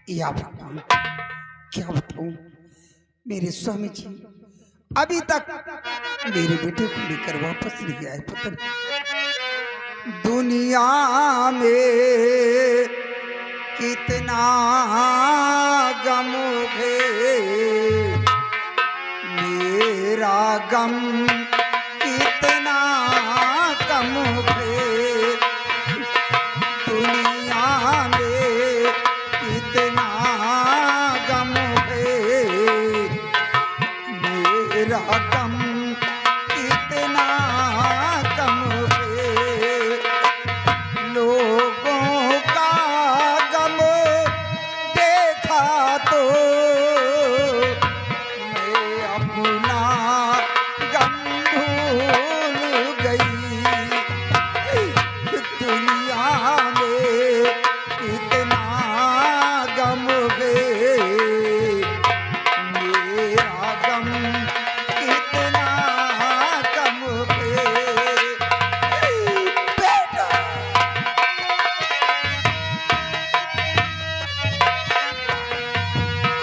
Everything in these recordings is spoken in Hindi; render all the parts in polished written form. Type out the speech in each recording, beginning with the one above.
या भगवान, क्या बताऊं, मेरे स्वामी जी अभी तक मेरे बेटे को लेकर वापस नहीं आए। पता नहीं दुनिया में कितना गम है, मेरा गम कितना कम है। दुनिया में कितना गम है, मेरा गम कितना कम है। लोगों का गम देखा तो मैं अपना गम भूल गई। दुनिया में कितना गम है, मेरा गम कितना कम है। बेटा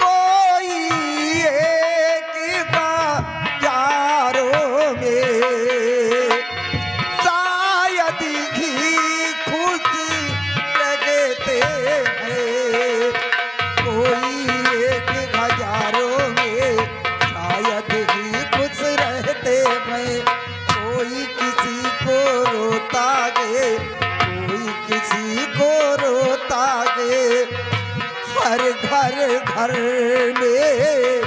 कोई एक बाजारों में शायद ही खुश लगते हैं। कोई एक हजारों में शायद ही खुश रहते हैं। कोई किसी को रोता है, कोई किसी को रोता है। हर घर घर में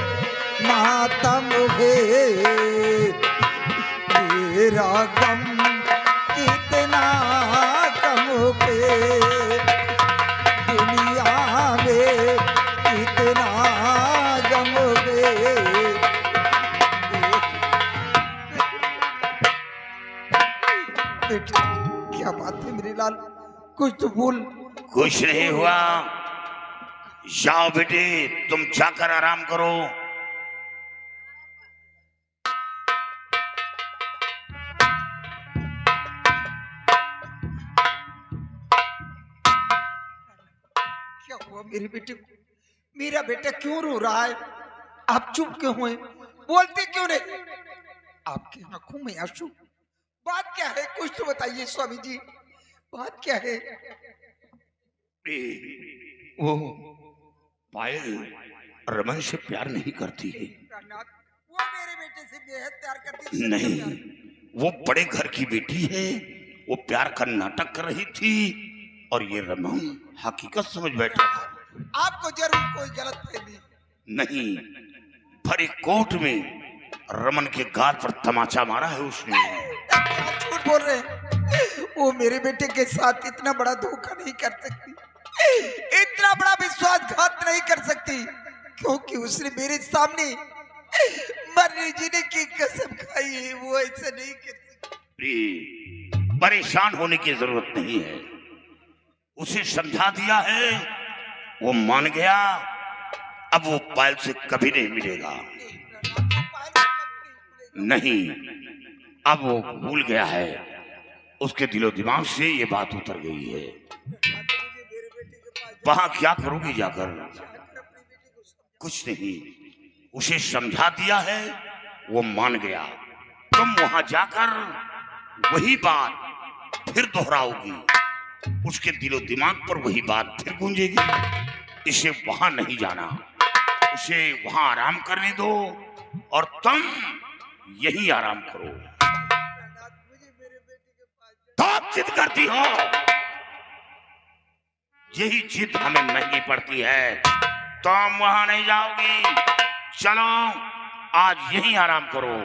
मातम है, मेरा गम कितना कम है। दुनिया में कितना गम है। बेटा क्या बात है मेरे लाल, कुछ तो बोल। कुछ नहीं हुआ। जाओ बेटे, तुम जाकर आराम करो। क्या हुआ मेरे बेटे को? मेरा बेटा क्यों रो रहा है? आप चुप क्यों हुए, बोलते क्यों नहीं? आपकी आंखों में आंसू, बात क्या है? कुछ तो बताइए स्वामी जी, बात क्या है? वो पायल रमन से प्यार नहीं करती है। वो मेरे बेटे से बेहद प्यार करती थी। नहीं, वो बड़े घर की बेटी है। वो प्यार का नाटक कर रही थी और ये रमन हकीकत समझ बैठा था। आपको जरूर कोई गलत फहमी। नहीं, भरे कोर्ट में रमन के गाल पर तमाचा मारा है उसने। आप झूठ बोल रहे हैं। वो मेरे बेटे के साथ इतना बड़ा धोखा नहीं कर सकती, इतना बड़ा विश्वासघात नहीं कर सकती, क्योंकि उसने मेरे सामने मरने जीने की कसम खाई है। वो ऐसा नहीं कर सकती। परेशान होने की जरूरत नहीं है। उसे समझा दिया है, वो मान गया। अब वो पायल से कभी नहीं मिलेगा। नहीं, अब वो भूल गया है। उसके दिलो दिमाग से ये बात उतर गई है। वहां क्या करोगी जाकर? कुछ नहीं, उसे समझा दिया है, वो मान गया। तुम वहां जाकर वही बात फिर दोहराओगी, उसके दिलो दिमाग पर वही बात फिर गूंजेगी। इसे वहां नहीं जाना, उसे वहां आराम करने दो और तुम यही आराम करो। तो आप जिद करती हो, यही जिद हमें महंगी पड़ती है। तुम वहां नहीं जाओगी। चलो आज यहीं आराम करो।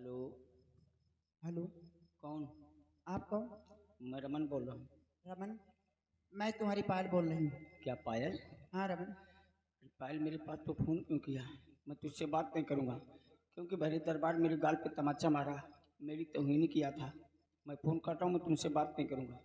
हेलो। हेलो, कौन? आप कौन? मैं रमन बोल रहा हूँ। रमन, मैं तुम्हारी पायल बोल रही हूँ। क्या पायल? हाँ रमन। पायल मेरे पास तो फ़ोन क्यों किया? मैं तुझसे बात नहीं करूँगा क्योंकि भरे दरबार मेरे गाल पे तमाचा मारा, मेरी तौहीन किया था। मैं फ़ोन कर रहा हूँ, मैं तुमसे बात नहीं करूँगा।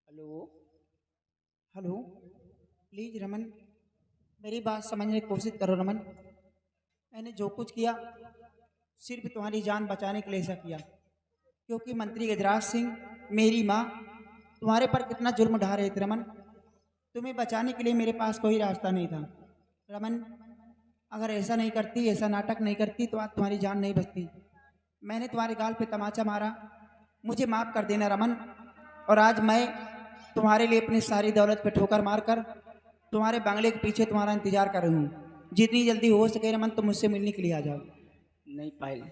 हेलो। हेलो, प्लीज़ रमन, मेरी बात समझने की कोशिश करो रमन। मैंने जो कुछ किया सिर्फ तुम्हारी जान बचाने के लिए ऐसा किया, क्योंकि मंत्री गजराज सिंह, मेरी माँ, तुम्हारे पर कितना जुल्म ढा रहे थे रमन। तुम्हें बचाने के लिए मेरे पास कोई रास्ता नहीं था रमन। अगर ऐसा नहीं करती, ऐसा नाटक नहीं करती तो आज तुम्हारी जान नहीं बचती। मैंने तुम्हारे गाल पे तमाचा मारा, मुझे माफ़ कर देना रमन। और आज मैं तुम्हारे लिए अपनी सारी दौलत पे ठोकर मारकर तुम्हारे बंगले के पीछे तुम्हारा इंतजार कर रही हूँ। जितनी जल्दी हो सके रमन, तुम मुझसे मिलने के लिए आ जाओ। नहीं पायल,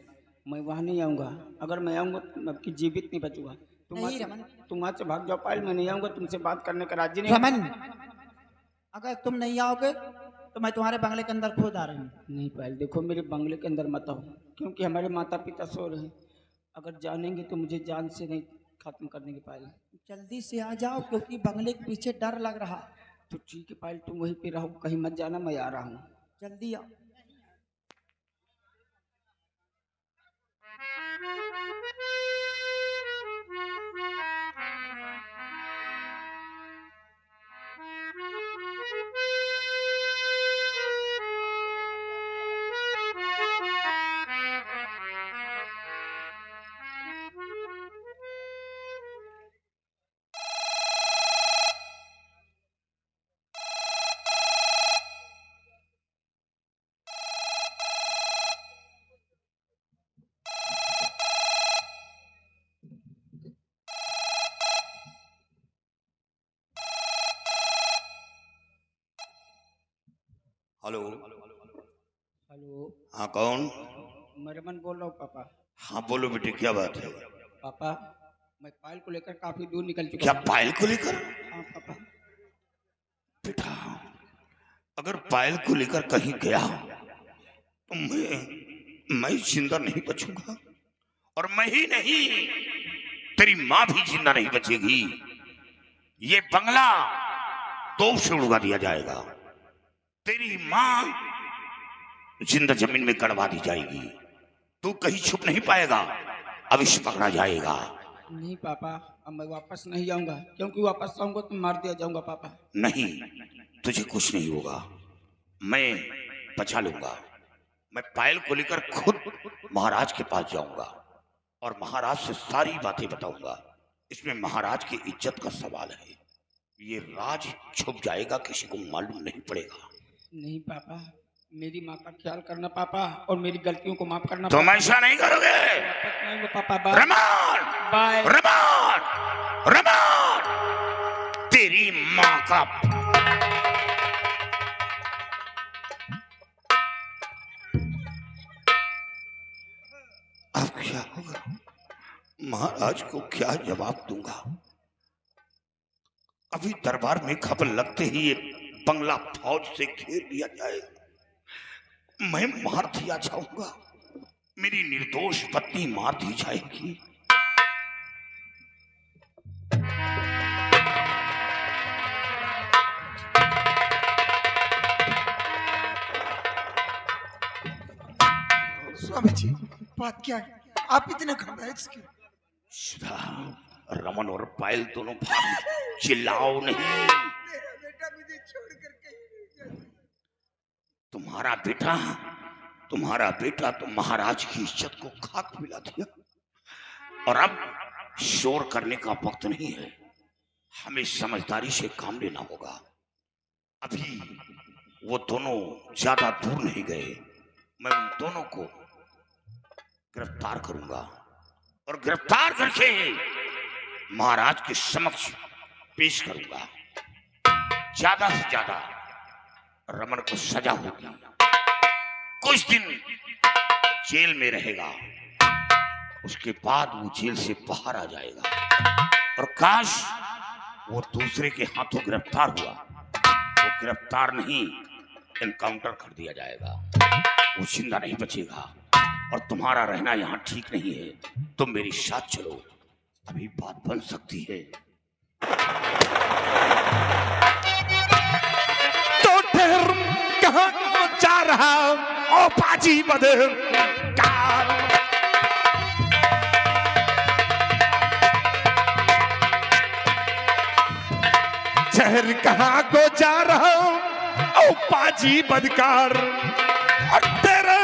मैं वहाँ नहीं आऊँगा। अगर मैं आऊँगा तो मैं आपकी जीवित नहीं बचूंगा। नहीं रमन। तुम वहाँ से भाग जाओ पायल, मैं नहीं आऊँगा। तुमसे बात करने का राजी नहीं। रमन, अगर तुम नहीं आओगे तो मैं तुम्हारे बंगले के अंदर खुद आ रही हूँ। नहीं पायल, देखो मेरे बंगले के अंदर मत आओ क्योंकि हमारे माता पिता सो रहे हैं। अगर जानेंगे तो मुझे जान से नहीं खत्म कर देंगे पायल। जल्दी से आ जाओ क्योंकि बंगले के पीछे डर लग रहा। तो ठीक है पायल, तुम वहीं पे रहो, कहीं मत जाना, मैं आ रहा हूँ। जल्दी आओ। हेलो। हेलो। हाँ कौन? मैं रमन बोल रहा हूँ पापा। हाँ बोलो बेटे, क्या बात है? पापा, मैं पायल को लेकर काफी दूर निकल चुका क्या हूँ। पायल को लेकर? हाँ पापा। बेटा, अगर पायल को लेकर कहीं गया तो मैं जिंदा नहीं बचूंगा, और मैं ही नहीं, तेरी माँ भी जिंदा नहीं बचेगी। ये बंगला तोप से उड़वा दिया जाएगा, तेरी माँ जिंदा जमीन में गड़वा दी जाएगी। तू कहीं छुप नहीं पाएगा, अविश पकड़ा जाएगा। नहीं पापा, अब मैं वापस नहीं आऊंगा क्योंकि वापस आऊंगा तो मार दिया जाऊंगा पापा। नहीं, तुझे कुछ नहीं होगा, मैं बचा लूंगा। मैं पायल को लेकर खुद महाराज के पास जाऊंगा और महाराज से सारी बातें बताऊंगा। इसमें महाराज की इज्जत का सवाल है। ये राज छुप जाएगा, किसी को मालूम नहीं पड़ेगा। नहीं पापा, मेरी माँ का ख्याल करना पापा, और मेरी गलतियों को माफ करना। तुम ऐसा नहीं करोगे? वापस नहीं आऊंगा पापा। Bye Raman, bye. रमान, रमान, तेरी माँ का अब क्या होगा? महाराज को क्या जवाब दूंगा? अभी दरबार में खबर लगते ही ये बंगला फौज से घेर लिया जाएगा, मैं मार दिया जाऊंगा, मेरी निर्दोष पत्नी मार दी जाएगी। स्वामी जी, बात क्या है? आप इतने घबराए क्यों? सुधा, रमन और पायल दोनों भाग, चिल्लाओ नहीं। मेरा बेटा मुझे छोड़कर कहीं नहीं जाता। तुम्हारा बेटा तो महाराज की इज्जत को खाक मिला दिया, और अब शोर करने का वक्त नहीं है। हमें समझदारी से काम लेना होगा। अभी वो दोनों ज्यादा दूर नहीं गए, मैं उन दोनों को गिरफ्तार करूंगा, और गिरफ्तार करके महाराज के समक्ष पेश करूंगा। ज्यादा से ज्यादा रमन को सजा होगी, कुछ दिन जेल में रहेगा, उसके बाद वो जेल से बाहर आ जाएगा। और काश वो दूसरे के हाथों गिरफ्तार हुआ, वो गिरफ्तार नहीं, एनकाउंटर कर दिया जाएगा, वो जिंदा नहीं बचेगा। और तुम्हारा रहना यहाँ ठीक नहीं है, तुम मेरे साथ चलो, अभी बात बन सकती है। तो ठहर, कहाँ जा रहा ओ पाजी बदर शहर कहाँ को जा रहा हूं ओ पाजी बदकार। और तेरे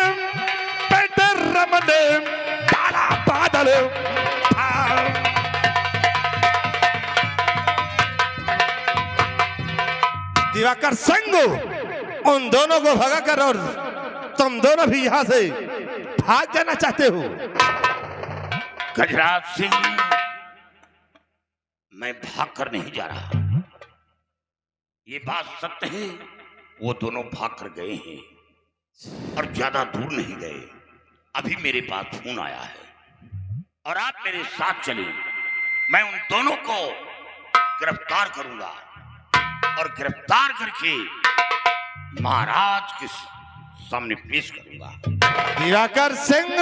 बेटे रमन काला बादल दिवाकर सिंह, उन दोनों को भगा कर और तुम दोनों भी यहां से भाग जाना चाहते हो। गजराज सिंह, मैं भाग कर नहीं जा रहा, ये बात सत्य है, वो दोनों भाग कर गए हैं और ज्यादा दूर नहीं गए। अभी मेरे पास फोन आया है और आप मेरे साथ चले, मैं उन दोनों को गिरफ्तार करूंगा और गिरफ्तार करके महाराज के सामने पेश करूंगा। दिवाकर सिंह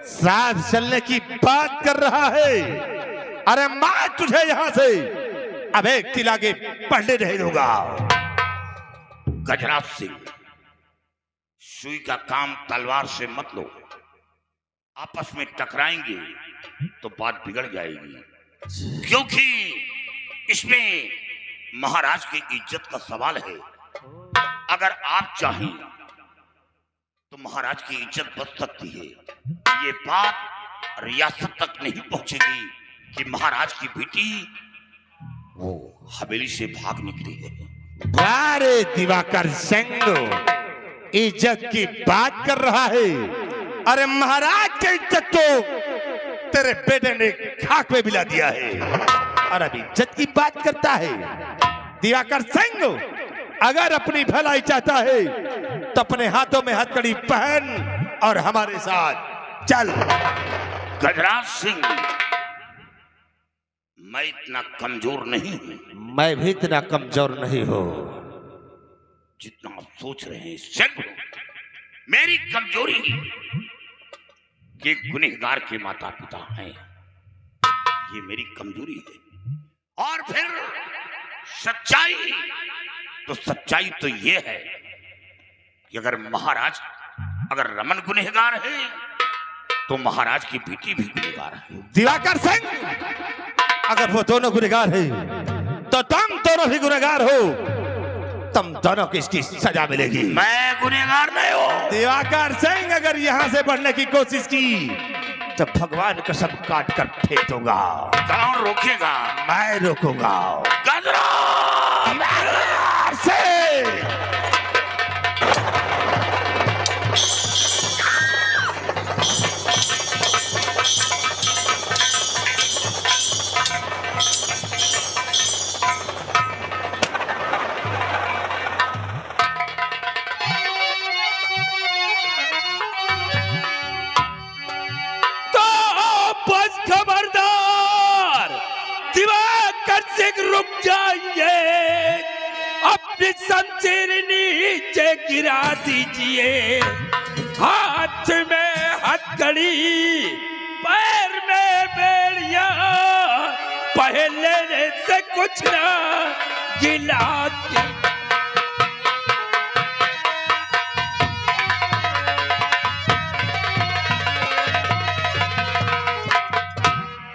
साथ चलने की बात कर रहा है। अरे मैं तुझे यहां से अब एक किला के पढ़ने नहीं दूंगा। गजराज सिंह, सुई का काम तलवार से मत लो, आपस में टकराएंगे तो बात बिगड़ जाएगी, क्योंकि इसमें महाराज की इज्जत का सवाल है। अगर आप चाहें तो महाराज की इज्जत बच सकती है। ये बात रियासत तक नहीं पहुंचेगी कि महाराज की बेटी वो हवेली से भाग निकली है। अरे दिवाकर सिंह इज्जत की बात कर रहा है। अरे महाराज की इज्जत तो तेरे बेटे ने खाक में मिला दिया है और अभी इज्जत की बात करता है। दिवाकर सिंह अगर अपनी भलाई चाहता है तो अपने हाथों में हथकड़ी पहन और हमारे साथ चल। गजराज सिंह, मैं इतना कमजोर नहीं हूं। मैं भी इतना कमजोर नहीं हूं जितना आप सोच रहे हैं। सिर्फ मेरी कमजोरी ये गुनहगार के माता पिता हैं, ये मेरी कमजोरी है। और फिर सच्चाई, तो सच्चाई तो ये है कि अगर महाराज, अगर रमन गुनहगार है तो महाराज की बेटी भी गुनहगार है। दिवाकर सिंह, अगर वो दोनों गुनहगार है तो तुम दोनों भी गुनहगार हो, तुम दोनों को इसकी सजा मिलेगी। मैं गुनहगार नहीं हूं। दिवाकर सिंह अगर यहाँ से बढ़ने की कोशिश की तो भगवान कसम काट कर फेंक दूंगा। कौन रोकेगा? मैं रोकूंगा। गजराज से रुक जाइए, अपनी शमशीर नीचे गिरा दीजिए। हाथ में हथकड़ी, पैर में बेड़िया, पहले से कुछ ना गिला।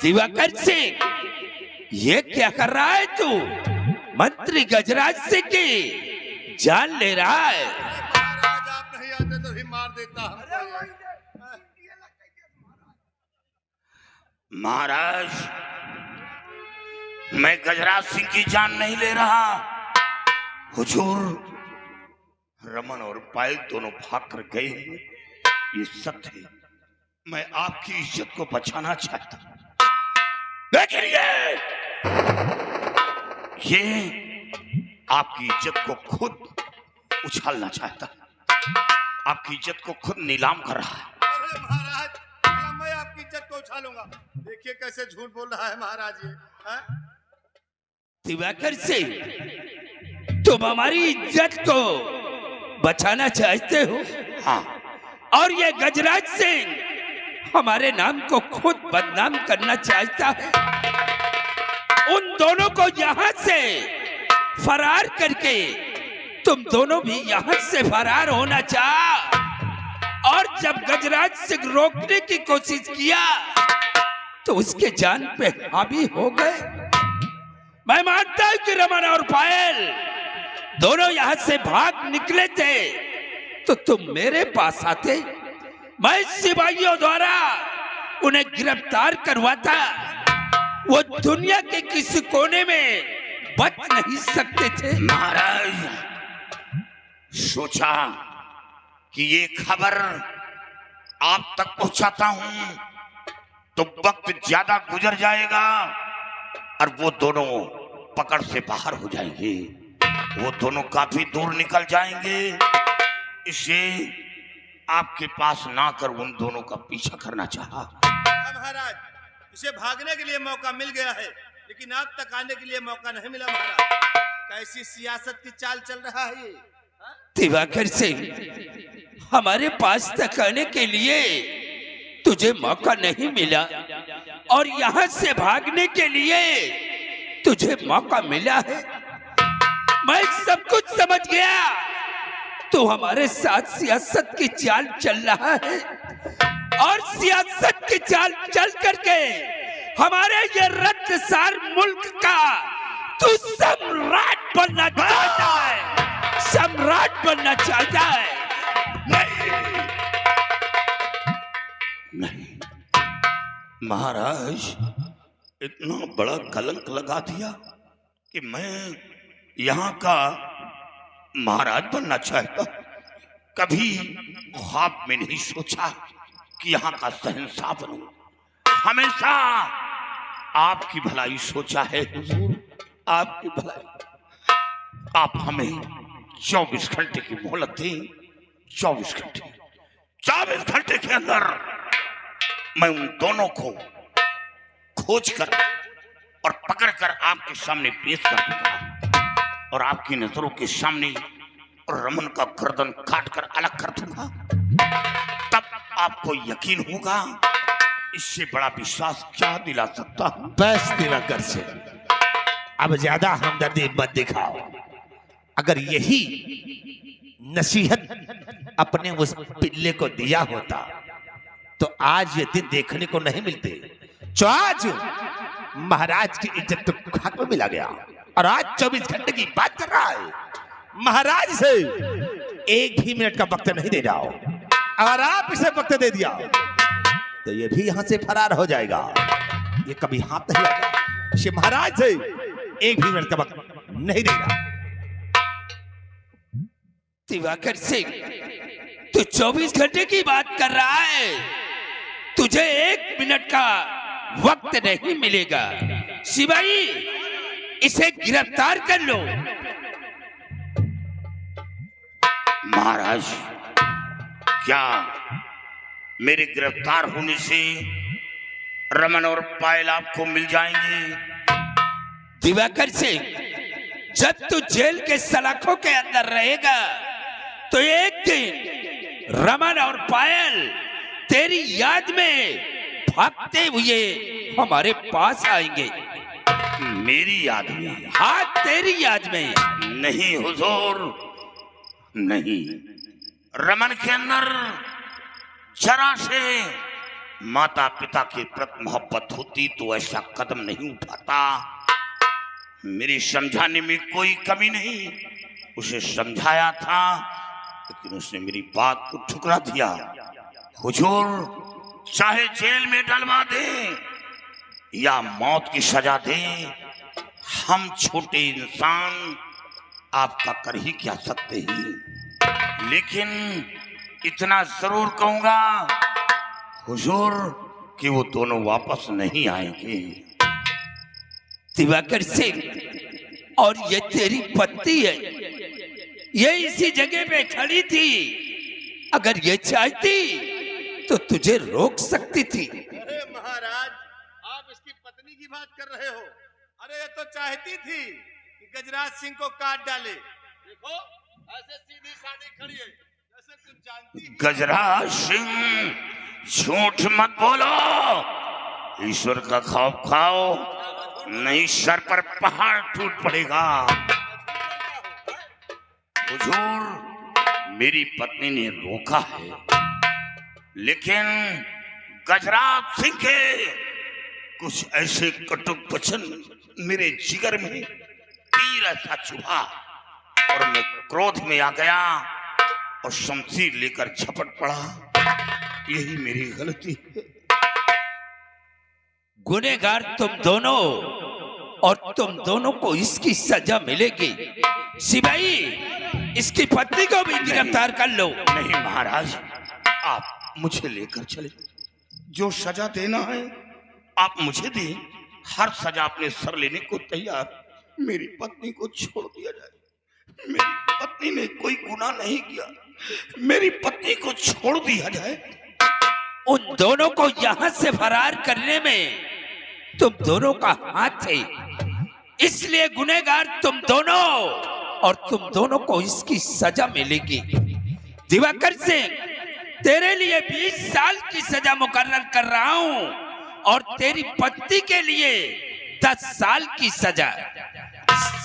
दिवाकर सिंह, ये क्या कर रहा है तू? मंत्री गजराज सिंह की जान ले रहा है। महाराज आप नहीं आते तो भी मार देता हमको। महाराज, मैं गजराज सिंह की जान नहीं ले रहा। हुजूर, रमन और पायल दोनों भाग कर गए, ये सत्य है। मैं आपकी इज्जत को बचाना चाहता हूं। लेकिन ये आपकी इज्जत को खुद उछालना चाहता है, आपकी इज्जत को खुद नीलाम कर रहा है। अरे महाराज, क्या मैं आपकी इज्जत को उछालूंगा? देखिए कैसे झूठ बोल रहा है महाराज ये। हाँ? दिवाकर सिंह, तुम हमारी इज्जत को बचाना चाहते हो? हाँ, और ये गजराज सिंह हमारे नाम को खुद बदनाम करना चाहता है। उन दोनों को यहाँ से फरार करके तुम दोनों भी यहाँ से फरार होना चाह, और जब गजराज सिंह रोकने की कोशिश किया तो उसके जान पे हावी हो गए। मैं मानता हूं कि रमन और पायल दोनों यहाँ से भाग निकले थे तो तुम मेरे पास आते, मैं सिपाहियों द्वारा उन्हें गिरफ्तार करवाता। वो दुनिया के किसी कोने में बच नहीं सकते थे। महाराज, सोचा कि ये खबर आप तक पहुंचाता हूं तो वक्त ज्यादा गुजर जाएगा और वो दोनों पकड़ से बाहर हो जाएंगे, वो दोनों काफी दूर निकल जाएंगे। इसे आपके पास ना कर उन दोनों का पीछा करना चाहा। हाँ महाराज, इसे भागने के लिए मौका मिल गया है, लेकिन आप तक आने के लिए मौका नहीं मिला महाराज। कैसी सियासत की चाल चल रहा है ये? दिवाकर सिंह, हमारे पास तक आने के लिए तुझे मौका नहीं मिला और यहाँ से भागने के लिए तुझे मौका मिला है। मैं सब कुछ समझ गया, तू हमारे साथ सियासत की चाल चल रहा है और सियासत की चाल चल करके हमारे ये रत्नसार मुल्क का तू सम्राट बनना चाहता है, सम्राट बनना चाहता है। नहीं महाराज, इतना बड़ा कलंक लगा दिया कि मैं यहाँ का महाराज बनना चाहता। कभी ख्वाब में नहीं सोचा कि यहाँ का शहंशाह बनूं। हमेशा आपकी भलाई सोचा है हुजूर, आपकी भलाई। आप हमें 24 घंटे की मोहलत दें। 24 घंटे के अंदर मैं उन दोनों को खोज कर और पकड़ कर आपके सामने पेश कर दूंगा और आपकी नजरों के सामने और रमन का गर्दन काट कर अलग कर दूंगा। तब आपको यकीन होगा। इससे बड़ा विश्वास क्या दिला सकता हूं? बस दिवाकर से अब ज्यादा हमदर्दी मत दिखाओ। अगर यही नसीहत अपने उस पिल्ले को दिया होता तो आज ये दिन देखने को नहीं मिलते। जो आज महाराज की इज्जत तो खाक में मिला गया और आज 24 घंटे की बात कर रहा है। महाराज से एक भी मिनट का वक्त नहीं दे रहा हो। अगर आप इसे वक्त दे दिया तो ये भी यहां से फरार हो जाएगा। ये कभी हाथ नहीं आएगा। इसे महाराज से एक भी मिनट का वक्त नहीं देगा। दिवाकर सिंह, तू 24 घंटे की बात कर रहा है, तुझे 1 मिनट का वक्त नहीं मिलेगा। सिपाही, इसे गिरफ्तार कर लो। महाराज, क्या मेरे गिरफ्तार होने से रमन और पायल आपको मिल जाएंगे? दिवाकर सिंह, जब तू जेल के सलाखों के अंदर रहेगा तो एक दिन रमन और पायल तेरी याद में भागते हुए हमारे पास आएंगे। मेरी याद में? हाँ, तेरी याद में। नहीं हुजूर, नहीं। रमन के अंदर जरा से माता पिता के प्रति मोहब्बत होती तो ऐसा कदम नहीं उठाता। मेरी समझाने में कोई कमी नहीं, उसे समझाया था लेकिन उसने मेरी बात को ठुकरा दिया। हुजूर, चाहे जेल में डलवा दें या मौत की सजा दें, हम छोटे इंसान आपका कर ही क्या सकते हैं। लेकिन इतना जरूर कहूंगा हुजूर कि वो दोनों वापस नहीं आएंगे। दिवाकर सिंह, और ये तेरी पत्नी है, ये इसी जगह पे खड़ी थी। अगर ये चाहती तो तुझे रोक सकती थी। अरे महाराज, आप इसकी पत्नी की बात कर रहे हो? अरे ये तो चाहती थी कि गजराज सिंह को काट डाले। देखो ऐसे सीधी सादी खड़ी है जैसे कुछ जानती ही। गजराज सिंह, झूठ मत बोलो। ईश्वर का खौफ खाओ, नहीं सर पर पहाड़ टूट पड़ेगा। हुजूर, मेरी पत्नी ने रोका है, लेकिन गजराज सिंह के कुछ ऐसे कटुक वचन मेरे जिगर में तीर ऐसा चुभा और मैं क्रोध में आ गया और शमशीर लेकर झपट पड़ा। यही मेरी गलती है। गुनहगार तुम दोनों, और तुम दोनों को इसकी सजा मिलेगी। सिपाही, इसकी पत्नी को भी गिरफ्तार कर लो। नहीं महाराज, आप मुझे लेकर चले। जो सजा देना है आप मुझे दें। हर सजा अपने सर लेने को तैयार। मेरी पत्नी को छोड़ दिया जाए। मेरी पत्नी ने कोई गुनाह नहीं किया। मेरी पत्नी को छोड़ दिया जाए। उन दोनों को यहां से फरार करने में तुम दोनों का हाथ है, इसलिए गुनहगार तुम दोनों, और तुम दोनों को इसकी सजा मिलेगी। दिवाकर सिंह, तेरे लिए 20 साल की सजा मुकर्रर कर रहा हूं और तेरी पत्नी के लिए 10 साल की सजा।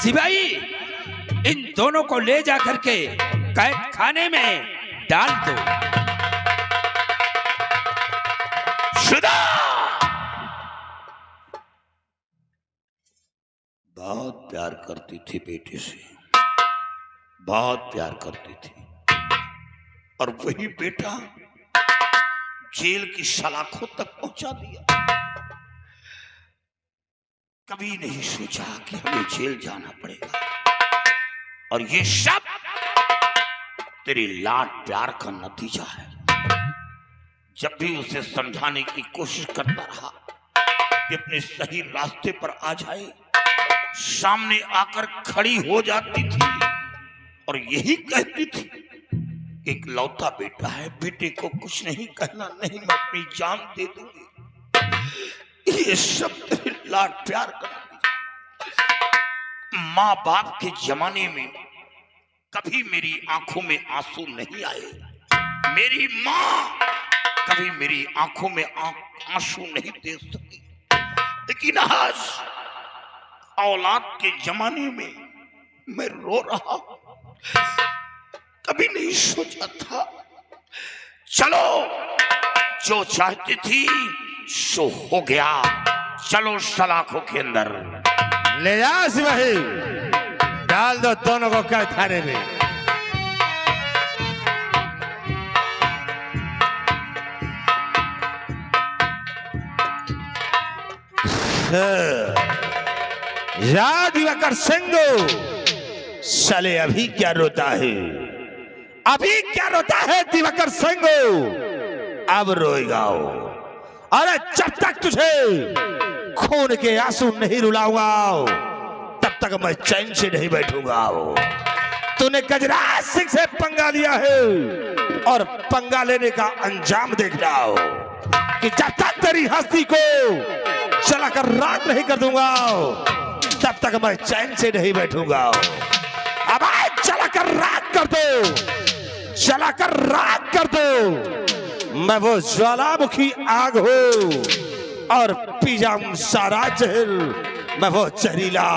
सिपाही, इन दोनों को ले जा करके कैद खाने में डाल दो। शुदा! बहुत प्यार करती थी बेटे से, बहुत प्यार करती थी, और वही बेटा जेल की सलाखों तक पहुंचा दिया। कभी नहीं सोचा कि हमें जेल जाना पड़ेगा, और ये सब तेरी लाड प्यार का नतीजा है। जब भी उसे समझाने की कोशिश करता रहा कि अपने सही रास्ते पर आ जाए, सामने आकर खड़ी हो जाती थी और यही कहती थी, एक लौता बेटा है, बेटे को कुछ नहीं कहना, नहीं मैं अपनी जान दे दूंगी। ये सब तेरे लाड प्यार का नतीजा। माँ बाप के जमाने में कभी मेरी आंखों में आंसू नहीं आए। मेरी माँ कभी मेरी आंखों में आंसू नहीं दे सकी, लेकिन आज औलाद के जमाने में मैं रो रहा हूं। कभी नहीं सोचा था। चलो, जो चाहती थी सो हो गया। चलो सलाखों के अंदर ले जा सिपाही, डाल दो दोनों को कैद खाने में। या दिवाकर सिंह, साले अभी क्या रोता है? अभी क्या रोता है दिवाकर सिंह? अब रोएगा। अरे जब तक तुझे खून के आंसू नहीं रुलाऊंगा तब तक मैं चैन से नहीं बैठूंगा। तूने गजराज सिंह से पंगा लिया है और पंगा लेने का अंजाम देख जाओ कि जब तक तेरी हस्ती को चलाकर राख नहीं कर दूंगा तब तक मैं चैन से नहीं बैठूंगा। अब आज चलाकर राख कर दो, चलाकर राख कर दो। मैं वो ज्वालामुखी आग हूं और पी जाऊं सारा जहर। मैं वो जहरीला